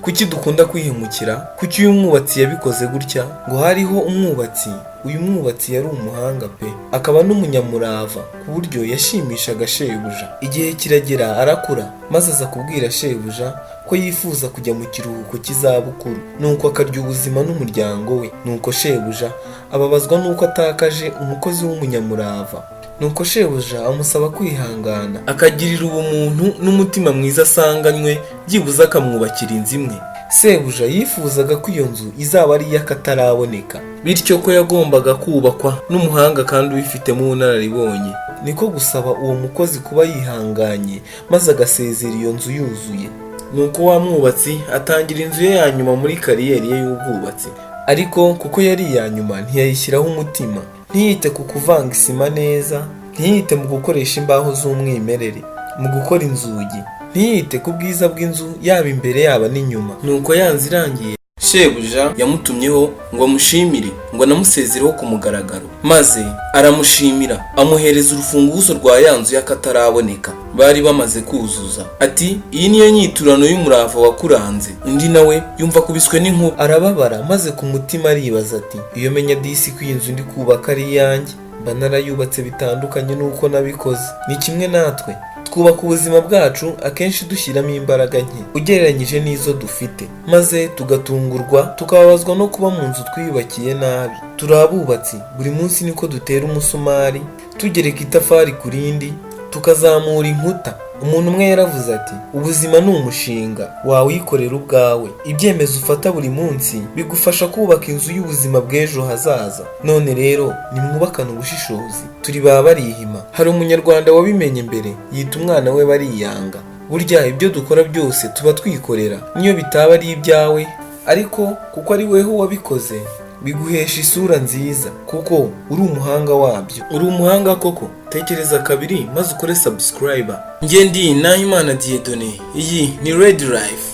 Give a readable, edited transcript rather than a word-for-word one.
kuki dukunda kwihemukira? Kuki uyu mwubatsi yabikoze gutya? Ngo hariho umwubatsi, uyu mwubatsi yari umuhanga pe, akaba n'umunyamurava ku buryo yashimishaga shebuja. Igihe kiragera arakura, maze aza kubwira shebuja ko yifuza kujya mu kiruhuko cy'izabukuru, nuko akarya ubuzima n'umuryango we. Nuko shebuja ababazwa nuko atakaje umukozi w'umunyamurava. Nuko shebuja amusaba kwihangana, akagirira ubumuntu n'umutima mwiza asanganywe, byibuze akamwubakira inzu imwe. Sebuja yifuzaga ko iyo nzu izaba ari iy'akataraboneka, bityo ko yagombaga kubakwa n'umuhanga kandi ubifitemo ubunararibonye. Niko gusaba uwo mukozi kuba yihanganye, maze agasezera iyo nzu yuzuye. Nuko wa mwubatsi atangira inzu ye ya nyuma muri kariyeri ye y'ubwubatsi, ariko kuko yari iya nyuma ntiyayishyiraho umutima, ntiyite ku kuvanga isima neza, ntiyite mu gukoresha imbaho z'umwimerere mu gukora inzugi, ntiyite ku bwiza bw'inzu yaba imbere yaba n'inyuma. Nuko yanze irangiye, shebuja yamutumyeho ngo amushimire, ngo anamusezereho ku mugaragaro. Maze aramushimira, amuhereza urufunguzo rwa ya nzu y'akataraboneka bari bamaze kuzuza. Ati, iyi niyo nyiturano y'umurava wakuranze. Undi nawe yumva kubiswe n'inkuba, arababara, maze ku mutima aribaza ati, iyo menya disi ko iyi nzu ndi kubaka ari iyanjye, mba narayubatse bitandukanye n'uko nabikoze. Ni kimwe natwe, twubaka ubuzima bwacu akenshi dushyiramo imbaraga nke ugereranyije n'izo dufite, maze tugatungurwa tukababazwa no kuba mu nzu twiyubakiye nabi. Turi abubatsi, buri munsi niko dutera umusumari, tugereka itafari ku rindi, tukazamura inkuta. Umuntu umwe yaravuze ati, ubuzima ni umushinga wawikorera ubwawe. Ibyemezo ufata buri munsi bigufasha kubaka inzu y'ubuzima bw'ejo hazaza. None rero nimwubakane ubushishozi, turi ba barihima. Hari umunyarwanda wabimenye mbere, yita umwana we bariyanga. Burya ibyo dukora byose tuba twikorera, niyo bitaba ari ibyawe, ariko kuko ari weho wabikoze biguhesha isura nziza, kuko uri umuhanga wabyo. Uri umuhanga koko, tekereza kabiri maze ukore subscriber. Njye ndi Nahimana Dieudonné, iyi ni Red Life.